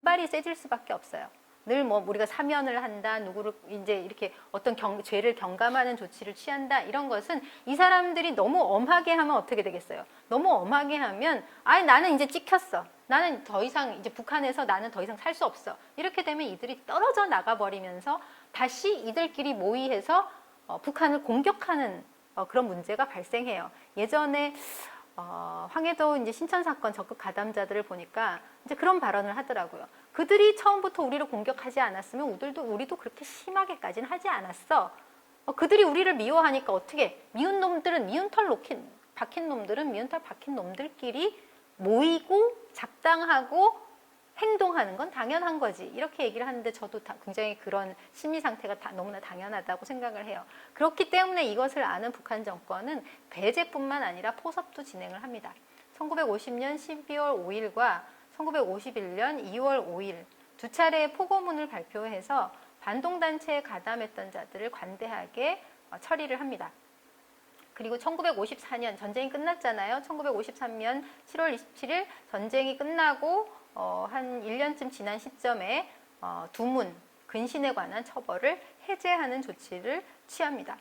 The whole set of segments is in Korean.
군발이 세질 수밖에 없어요. 늘 뭐 우리가 사면을 한다, 누구를 이제 이렇게 어떤 죄를 경감하는 조치를 취한다, 이런 것은 이 사람들이 너무 엄하게 하면 어떻게 되겠어요? 너무 엄하게 하면 아니 나는 이제 찍혔어. 나는 더 이상 이제 북한에서 나는 더 이상 살 수 없어. 이렇게 되면 이들이 떨어져 나가 버리면서 다시 이들끼리 모의해서 북한을 공격하는 그런 문제가 발생해요. 예전에 황해도 이제 신천 사건 적극 가담자들을 보니까 이제 그런 발언을 하더라고요. 그들이 처음부터 우리를 공격하지 않았으면 우리도 그렇게 심하게까지는 하지 않았어. 그들이 우리를 미워하니까 어떻게 미운 놈들은 미운 털 박힌 놈들은 미운 털 박힌 놈들끼리 모이고 작당하고 행동하는 건 당연한 거지. 이렇게 얘기를 하는데 저도 굉장히 그런 심리 상태가 너무나 당연하다고 생각을 해요. 그렇기 때문에 이것을 아는 북한 정권은 배제뿐만 아니라 포섭도 진행을 합니다. 1950년 12월 5일과 1951년 2월 5일 두 차례의 포고문을 발표해서 반동단체에 가담했던 자들을 관대하게 처리를 합니다. 그리고 1954년 전쟁이 끝났잖아요. 1953년 7월 27일 전쟁이 끝나고 한 1년쯤 지난 시점에 두문, 근신에 관한 처벌을 해제하는 조치를 취합니다.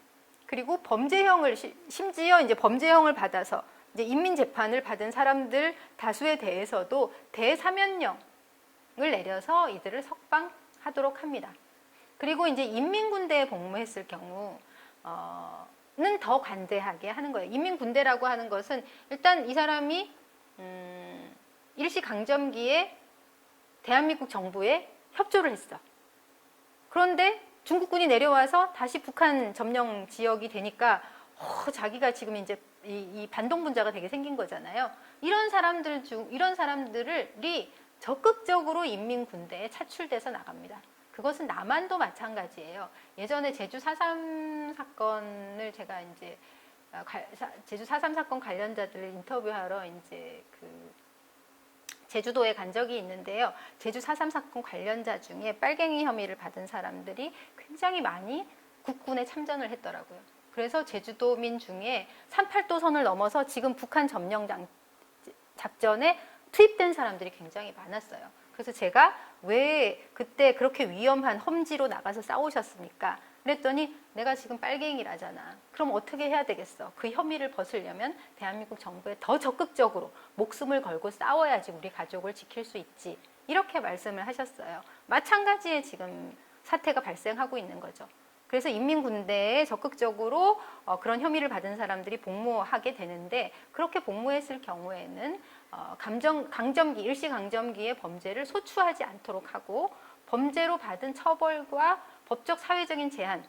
그리고 범죄형을 심지어 이제 범죄형을 받아서 이제 인민재판을 받은 사람들 다수에 대해서도 대사면령을 내려서 이들을 석방하도록 합니다. 그리고 이제 인민군대에 복무했을 경우 는 더 관대하게 하는 거예요. 인민군대라고 하는 것은 일단 이 사람이 일시강점기에 대한민국 정부에 협조를 했어. 그런데 중국군이 내려와서 다시 북한 점령 지역이 되니까 자기가 지금 이제 이 반동분자가 되게 생긴 거잖아요. 이런 사람들이 적극적으로 인민군대에 차출돼서 나갑니다. 그것은 남한도 마찬가지예요. 예전에 제주 4.3 사건을 제가 이제 제주 4.3 사건 관련자들을 인터뷰하러 이제 제주도에 간 적이 있는데요. 제주 4.3 사건 관련자 중에 빨갱이 혐의를 받은 사람들이 굉장히 많이 국군에 참전을 했더라고요. 그래서 제주도민 중에 38도선을 넘어서 지금 북한 점령 작전에 투입된 사람들이 굉장히 많았어요. 그래서 제가 왜 그때 그렇게 위험한 험지로 나가서 싸우셨습니까? 그랬더니 내가 지금 빨갱이라잖아. 그럼 어떻게 해야 되겠어? 그 혐의를 벗으려면 대한민국 정부에 더 적극적으로 목숨을 걸고 싸워야지 우리 가족을 지킬 수 있지. 이렇게 말씀을 하셨어요. 마찬가지의 지금 사태가 발생하고 있는 거죠. 그래서 인민군대에 적극적으로 그런 혐의를 받은 사람들이 복무하게 되는데 그렇게 복무했을 경우에는 강점기, 일시강점기의 범죄를 소추하지 않도록 하고 범죄로 받은 처벌과 법적 사회적인 제한을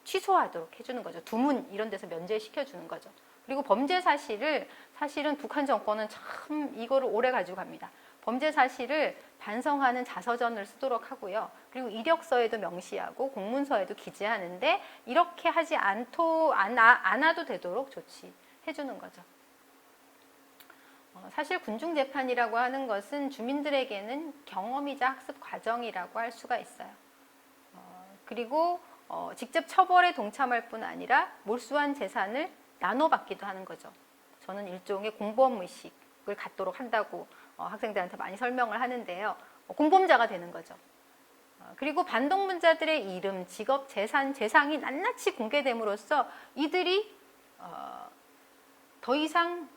취소하도록 해주는 거죠. 두문 이런 데서 면제시켜주는 거죠. 그리고 범죄 사실은 북한 정권은 참 이거를 오래 가지고 갑니다. 범죄 사실을 반성하는 자서전을 쓰도록 하고요. 그리고 이력서에도 명시하고 공문서에도 기재하는데 이렇게 하지 않아도 되도록 조치해주는 거죠. 사실 군중재판이라고 하는 것은 주민들에게는 경험이자 학습 과정이라고 할 수가 있어요. 그리고 직접 처벌에 동참할 뿐 아니라 몰수한 재산을 나눠받기도 하는 거죠. 저는 일종의 공범의식을 갖도록 한다고 학생들한테 많이 설명을 하는데요. 공범자가 되는 거죠. 그리고 반동문자들의 이름, 직업, 재상이 낱낱이 공개됨으로써 이들이 더 이상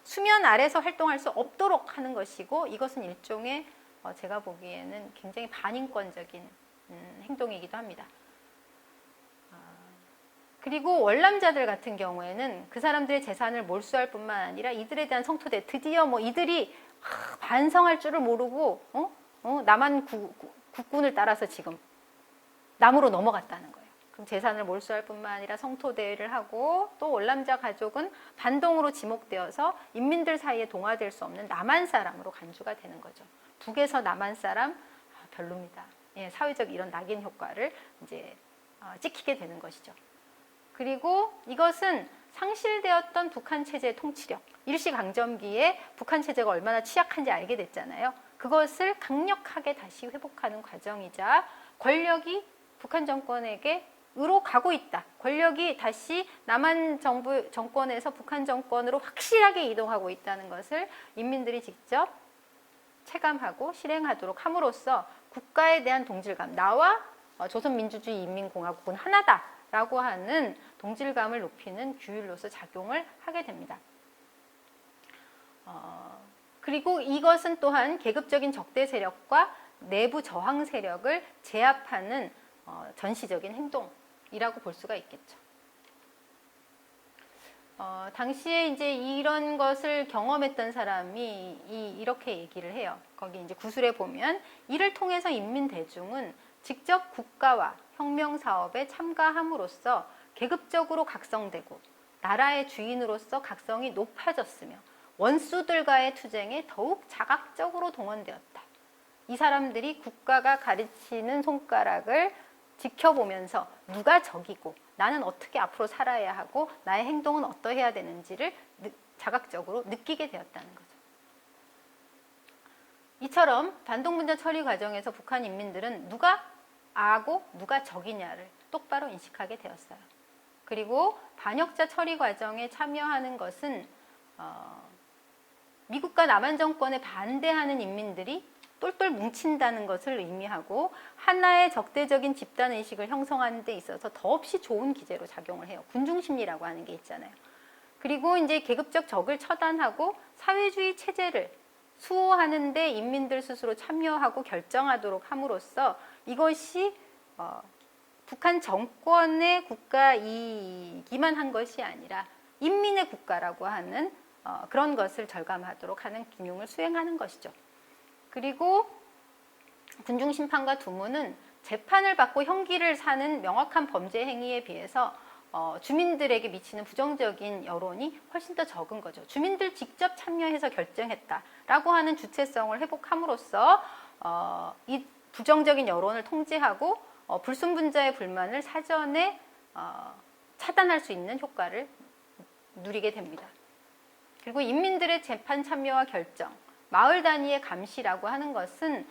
수면 아래서 활동할 수 없도록 하는 것이고 이것은 일종의 제가 보기에는 굉장히 반인권적인 행동이기도 합니다. 그리고 월남자들 같은 경우에는 그 사람들의 재산을 몰수할 뿐만 아니라 이들에 대한 성토대, 드디어 이들이 반성할 줄을 모르고 남한 국군을 따라서 지금 남으로 넘어갔다는 거예요. 그럼 재산을 몰수할 뿐만 아니라 성토대회를 하고 또 월남자 가족은 반동으로 지목되어서 인민들 사이에 동화될 수 없는 남한 사람으로 간주가 되는 거죠. 북에서 남한 사람 별로입니다. 예, 사회적 이런 낙인 효과를 이제 찍히게 되는 것이죠. 그리고 이것은 상실되었던 북한 체제의 통치력, 일시강점기에 북한 체제가 얼마나 취약한지 알게 됐잖아요. 그것을 강력하게 다시 회복하는 과정이자 권력이 북한 정권에게로 가고 있다. 권력이 다시 남한 정권에서 북한 정권으로 확실하게 이동하고 있다는 것을 인민들이 직접 체감하고 실행하도록 함으로써 국가에 대한 동질감, 나와 조선민주주의인민공화국은 하나다라고 하는 동질감을 높이는 규율로서 작용을 하게 됩니다. 그리고 이것은 또한 계급적인 적대 세력과 내부 저항 세력을 제압하는 전시적인 행동이라고 볼 수가 있겠죠. 당시에 이제 이런 것을 경험했던 사람이 이렇게 얘기를 해요. 거기 이제 구술에 보면 이를 통해서 인민 대중은 직접 국가와 혁명 사업에 참가함으로써 계급적으로 각성되고 나라의 주인으로서 각성이 높아졌으며 원수들과의 투쟁에 더욱 자각적으로 동원되었다. 이 사람들이 국가가 가르치는 손가락을 지켜보면서 누가 적이고 나는 어떻게 앞으로 살아야 하고 나의 행동은 어떠해야 되는지를 자각적으로 느끼게 되었다는 거죠. 이처럼 반동분자 처리 과정에서 북한 인민들은 누가 아고 누가 적이냐를 똑바로 인식하게 되었어요. 그리고 반역자 처리 과정에 참여하는 것은 미국과 남한 정권에 반대하는 인민들이 똘똘 뭉친다는 것을 의미하고 하나의 적대적인 집단의식을 형성하는 데 있어서 더없이 좋은 기제로 작용을 해요. 군중심리라고 하는 게 있잖아요. 그리고 이제 계급적 적을 처단하고 사회주의 체제를 수호하는 데 인민들 스스로 참여하고 결정하도록 함으로써 이것이 북한 정권의 국가이기만 한 것이 아니라 인민의 국가라고 하는 그런 것을 절감하도록 하는 기능을 수행하는 것이죠. 그리고 군중심판과 두모는 재판을 받고 형기를 사는 명확한 범죄 행위에 비해서 주민들에게 미치는 부정적인 여론이 훨씬 더 적은 거죠. 주민들 직접 참여해서 결정했다라고 하는 주체성을 회복함으로써 이 부정적인 여론을 통제하고 불순분자의 불만을 사전에 차단할 수 있는 효과를 누리게 됩니다. 그리고 인민들의 재판 참여와 결정, 마을 단위의 감시라고 하는 것은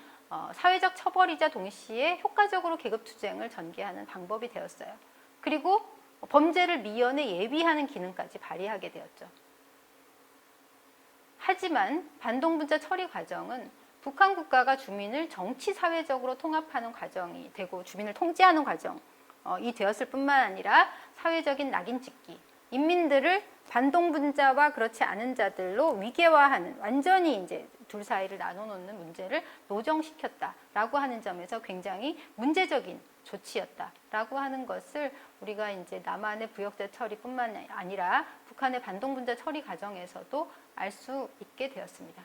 사회적 처벌이자 동시에 효과적으로 계급투쟁을 전개하는 방법이 되었어요. 그리고 범죄를 미연에 예비하는 기능까지 발휘하게 되었죠. 하지만 반동분자 처리 과정은 북한 국가가 주민을 정치 사회적으로 통합하는 과정이 되고 주민을 통제하는 과정이 되었을 뿐만 아니라 사회적인 낙인 찍기, 인민들을 반동분자와 그렇지 않은 자들로 위계화하는, 완전히 이제 둘 사이를 나눠놓는 문제를 노정시켰다라고 하는 점에서 굉장히 문제적인 조치였다라고 하는 것을 우리가 이제 남한의 부역자 처리뿐만 아니라 북한의 반동분자 처리 과정에서도 알 수 있게 되었습니다.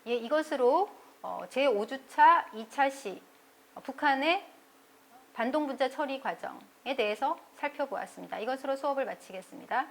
예, 이것으로 제5주차 2차 시 북한의 반동분자 처리 과정에 대해서 살펴보았습니다. 이것으로 수업을 마치겠습니다.